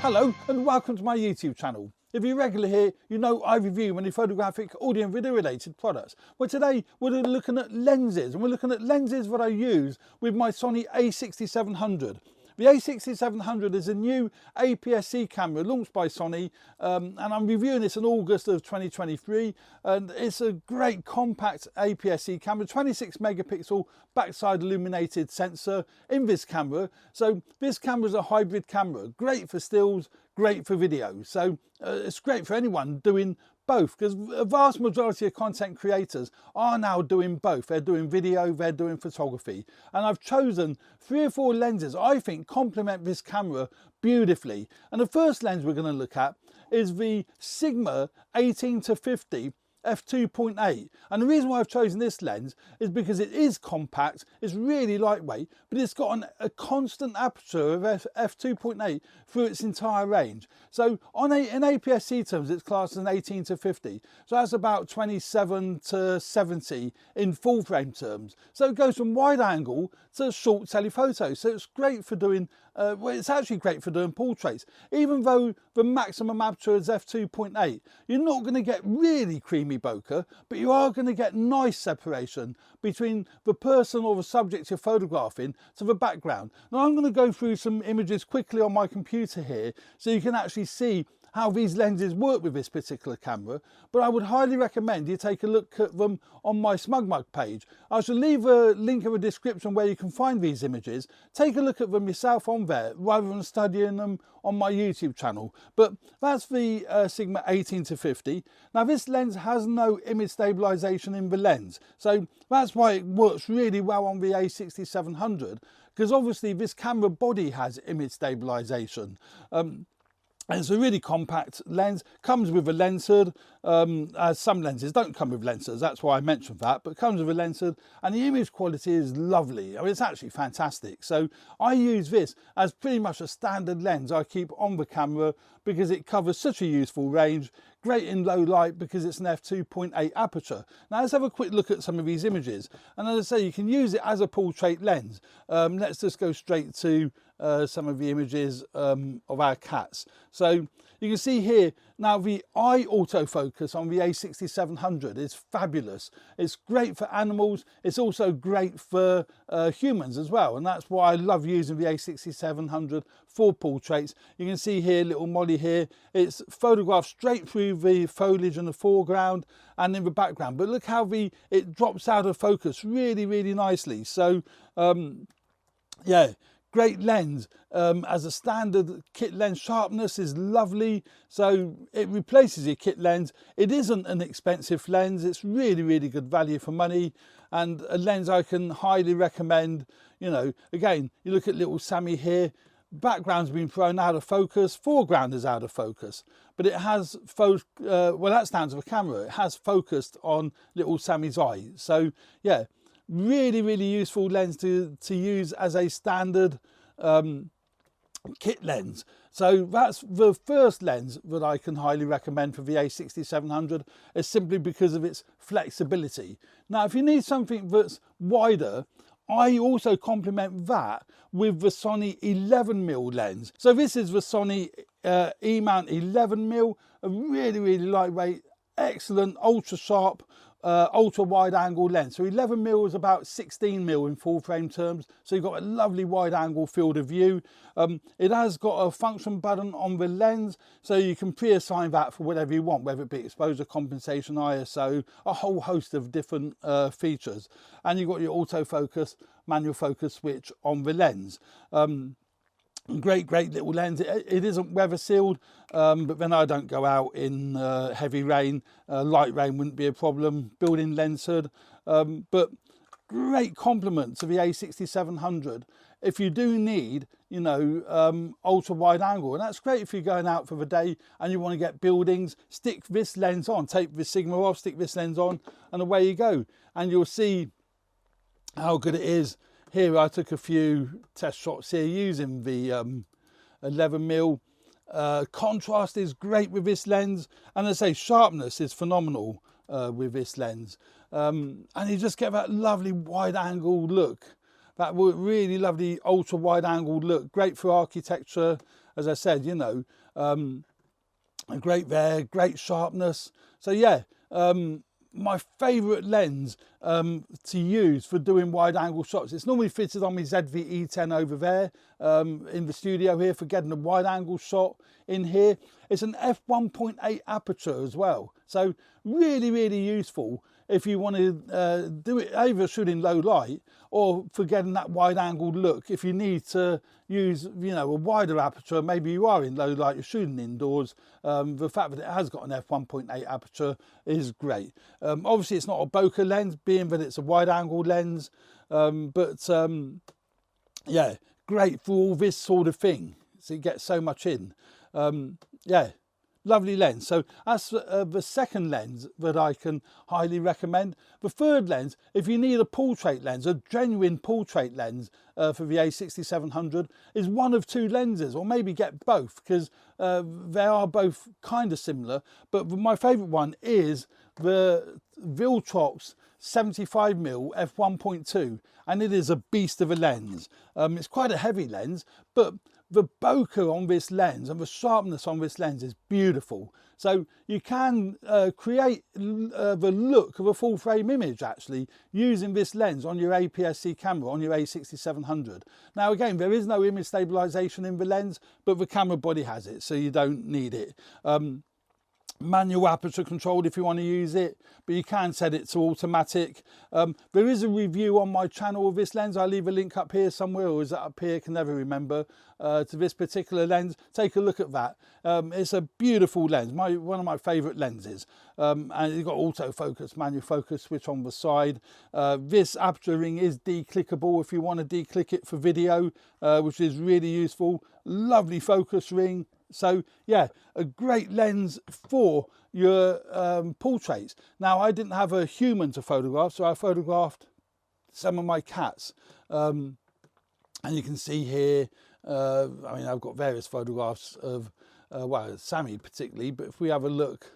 Hello and welcome to my YouTube channel. If you're regular here, you know I review many photographic, audio and video related products. Well, today we're looking at lenses, and we're looking at lenses that I use with my Sony A6700. The A6700 is a new APS-C camera launched by Sony, and I'm reviewing this in August of 2023, and it's a great compact APS-C camera, 26 megapixel backside illuminated sensor in this camera. So this camera is a hybrid camera, great for stills, great for video. So it's great for anyone doing both, because a vast majority of content creators are now doing both. They're doing video, they're doing photography, and I've chosen 3 or 4 lenses I think complement this camera beautifully. And the first lens we're going to look at is the Sigma 18-50 f2.8, and the reason why I've chosen this lens is because it is compact, it's really lightweight, but it's got a constant aperture of f2.8 through its entire range. So in APS-C terms, it's classed as an 18-50, so that's about 27-70 in full frame terms. So it goes from wide angle to short telephoto, so it's great for doing well, it's actually great for doing portraits. Even though the maximum aperture is f2.8, you're not going to get really creamy bokeh, but you are going to get nice separation between the person or the subject you're photographing to the background. Now I'm going to go through some images quickly on my computer here so you can actually see how these lenses work with this particular camera, but I would highly recommend you take a look at them on my SmugMug page. I shall leave a link in the description where you can find these images. Take a look at them yourself on there rather than studying them on my YouTube channel. But that's the Sigma 18-50. Now this lens has no image stabilization in the lens, so that's why it works really well on the A6700, because obviously this camera body has image stabilization. And it's a really compact lens, comes with a lens hood, as some lenses don't come with lens hoods, that's why I mentioned that, but comes with a lens hood, and the image quality is lovely. I mean, it's actually fantastic. So I use this as pretty much a standard lens I keep on the camera because it covers such a useful range, great in low light because it's an f2.8 aperture. Now let's have a quick look at some of these images, and as I say, you can use it as a portrait lens. Let's just go straight to some of the images of our cats. So you can see here now the eye autofocus on the A6700 is fabulous. It's great for animals, it's also great for humans as well, and that's why I love using the A6700 for portraits. You can see here little Molly here, it's photographed straight through the foliage in the foreground and in the background, but look how it drops out of focus really nicely. So yeah, great lens. As a standard kit lens, sharpness is lovely, so it replaces your kit lens. It isn't an expensive lens, it's really good value for money, and a lens I can highly recommend. You know, again, you look at little Sammy here, background's been thrown out of focus, foreground is out of focus, but it has well, that's down to the camera, it has focused on little Sammy's eye. So yeah, really useful lens to use as a standard kit lens. So that's the first lens that I can highly recommend for the A6700, is simply because of its flexibility. Now if you need something that's wider, I also complement that with the Sony 11mm lens. So this is the Sony E-mount 11mm, a really lightweight, excellent, ultra sharp, ultra wide angle lens. So 11mm is about 16mm in full frame terms, so you've got a lovely wide angle field of view. It has got a function button on the lens, so you can pre-assign that for whatever you want, whether it be exposure, compensation, ISO, a whole host of different features. And you've got your autofocus, manual focus switch on the lens. Great little lens. It isn't weather sealed, but then I don't go out in heavy rain. Light rain wouldn't be a problem. Built-in lens hood, but great complement to the A6700 if you do need, you know, ultra wide angle. And that's great if you're going out for the day and you want to get buildings. Stick this lens on, take the Sigma off, stick this lens on, and away you go. And you'll see how good it is. Here I took a few test shots here using the 11mm. Contrast is great with this lens, and as I say, sharpness is phenomenal with this lens. And you just get that lovely wide angle look, that really lovely ultra wide angle look, great for architecture as I said, you know, great there, great sharpness. So yeah, my favourite lens to use for doing wide angle shots. It's normally fitted on my ZV-E10 over there in the studio here for getting a wide angle shot in here. It's an f1.8 aperture as well, so really, really useful if you want to do it either shooting low light or for getting that wide angled look. If you need to use, you know, a wider aperture, maybe you are in low light, you're shooting indoors, the fact that it has got an f1.8 aperture is great. Obviously it's not a bokeh lens, being that it's a wide angle lens, but yeah, great for all this sort of thing, so you get so much in. Yeah, lovely lens. So that's the second lens that I can highly recommend. The third lens, if you need a portrait lens, a genuine portrait lens for the A6700, is one of two lenses, or maybe get both, because they are both kind of similar. But my favourite one is the Viltrox 75mm f1.2, and it is a beast of a lens. It's quite a heavy lens, but the bokeh on this lens and the sharpness on this lens is beautiful. So you can create the look of a full frame image actually using this lens on your APS-C camera, on your A6700. Now again, there is no image stabilization in the lens, but the camera body has it, so you don't need it. Manual aperture controlled if you want to use it, but you can set it to automatic. There is a review on my channel of this lens. I'll leave a link up here somewhere, or is that up here? I can never remember. To this particular lens, take a look at that. It's a beautiful lens, one of my favourite lenses, and you've got autofocus, manual focus switch on the side. This aperture ring is declickable if you want to declick it for video, which is really useful. Lovely focus ring. So yeah, a great lens for your portraits. Now, I didn't have a human to photograph, so I photographed some of my cats. And you can see here, I mean, I've got various photographs of, well, Sammy particularly, but if we have a look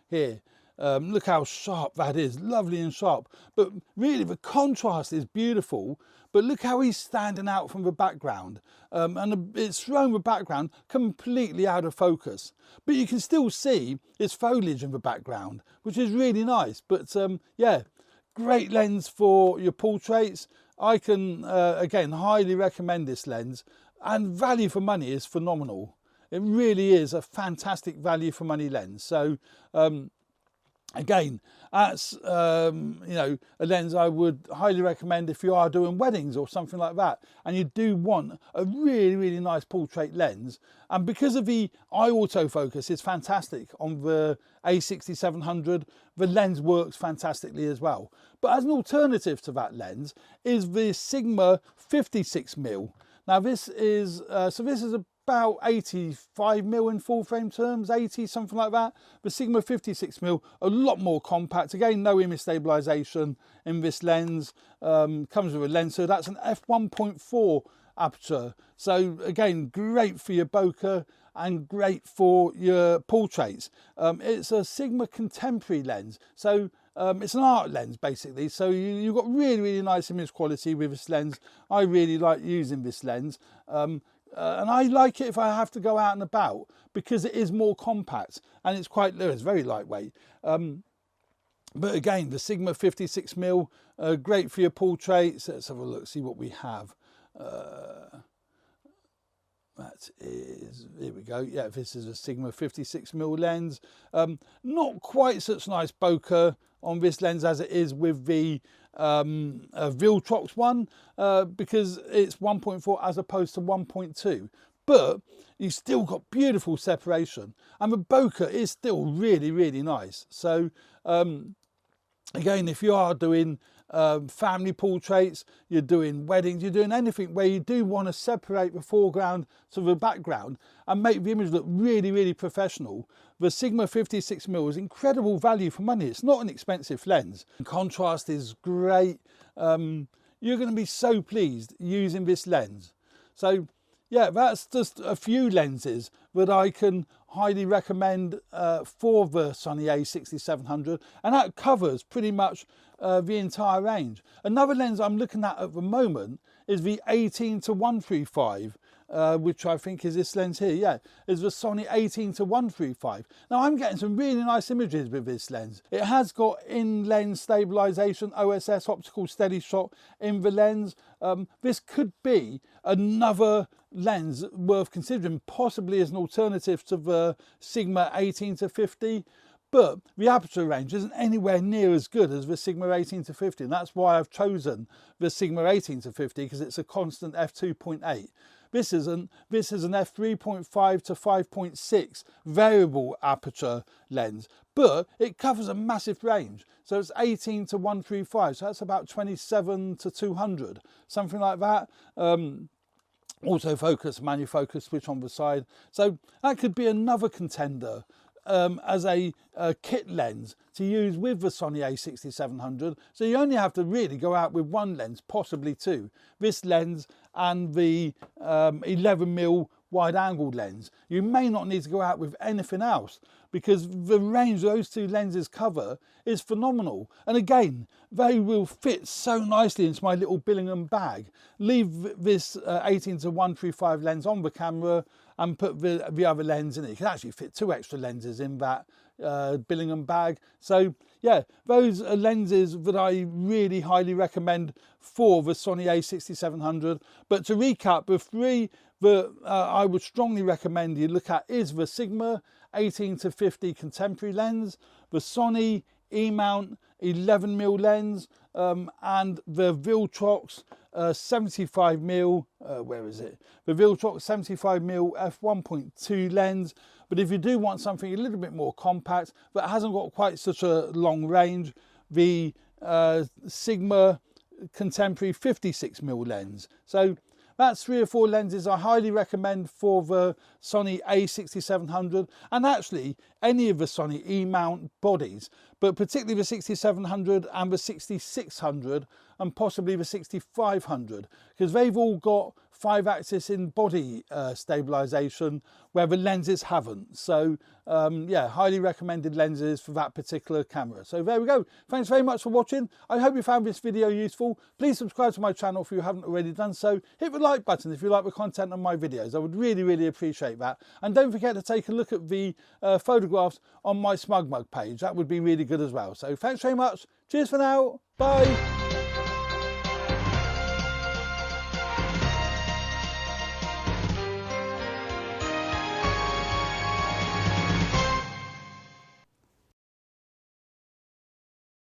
here, look how sharp that is, lovely and sharp. But really the contrast is beautiful, but look how he's standing out from the background. And it's thrown the background completely out of focus. But you can still see his foliage in the background, which is really nice. But yeah, great lens for your portraits. I can, again, highly recommend this lens. And value for money is phenomenal. It really is a fantastic value for money lens. So, again, that's you know, a lens I would highly recommend if you are doing weddings or something like that, and you do want a really, really nice portrait lens. And because of the eye autofocus is fantastic on the A6700, the lens works fantastically as well. But as an alternative to that lens is the Sigma 56mm. Now this is so this is about 85mm in full frame terms, 80, something like that. The Sigma 56mm, a lot more compact. Again, no image stabilization in this lens. Comes with a lens, so that's an f1.4 aperture. So again, great for your bokeh and great for your portraits. It's a Sigma contemporary lens, so it's an art lens basically. So you've got really, really nice image quality with this lens. I really like using this lens. And I like it if I have to go out and about, because it is more compact and it's it's very lightweight. But again, the Sigma 56mm, great for your portraits. Let's have a look, see what we have. That is, here we go. Yeah, this is a Sigma 56mm lens. Not quite such nice bokeh on this lens as it is with the Viltrox one, because it's 1.4 as opposed to 1.2. But you still got beautiful separation, and the bokeh is still really, really nice. So again, if you are doing family portraits, you're doing weddings, you're doing anything where you do want to separate the foreground to the background and make the image look really, really professional, the Sigma 56mm is incredible value for money. It's not an expensive lens. Contrast is great. You're going to be so pleased using this lens. So yeah, that's just a few lenses that I can highly recommend for the Sony A6700, and that covers pretty much the entire range. Another lens I'm looking at the moment is the 18-135 which I think is this lens here, yeah, is the Sony 18-135. Now I'm getting some really nice images with this lens. It has got in-lens stabilization, OSS, optical steady shot in the lens. This could be another lens worth considering, possibly as an alternative to the Sigma 18-50. But the aperture range isn't anywhere near as good as the Sigma 18-50, and that's why I've chosen the Sigma 18-50, because it's a constant f2.8. This is an f3.5 to 5.6 variable aperture lens, but it covers a massive range. So it's 18-135, so that's about 27 to 200, something like that. Autofocus, manual focus switch on the side. So that could be another contender as a kit lens to use with the Sony A6700. So you only have to really go out with one lens, possibly two. This lens and the 11mm wide angle lens. You may not need to go out with anything else, because the range those two lenses cover is phenomenal. And again, they will fit so nicely into my little Billingham bag. Leave this 18-135 lens on the camera and put the other lens in it. You can actually fit two extra lenses in that Billingham bag. So yeah, those are lenses that I really highly recommend for the Sony A6700. But to recap, the three that I would strongly recommend you look at is the Sigma 18-50 contemporary lens, the Sony E-mount 11mm lens, and the Viltrox 75mm, where is it? The Viltrox 75mm f1.2 lens. But if you do want something a little bit more compact, but hasn't got quite such a long range, the Sigma contemporary 56mm lens. So that's 3 or 4 lenses I highly recommend for the Sony A6700, and actually any of the Sony E-mount bodies, but particularly the 6700 and the 6600 and possibly the 6500, because they've all got 5-axis in body stabilization where the lenses haven't. So yeah, highly recommended lenses for that particular camera. So there we go. Thanks very much for watching. I hope you found this video useful. Please subscribe to my channel if you haven't already done so. Hit the like button if you like the content on my videos. I would really appreciate that. And don't forget to take a look at the photographs on my Smug Mug page. That would be really good as well. So thanks very much. Cheers for now. Bye.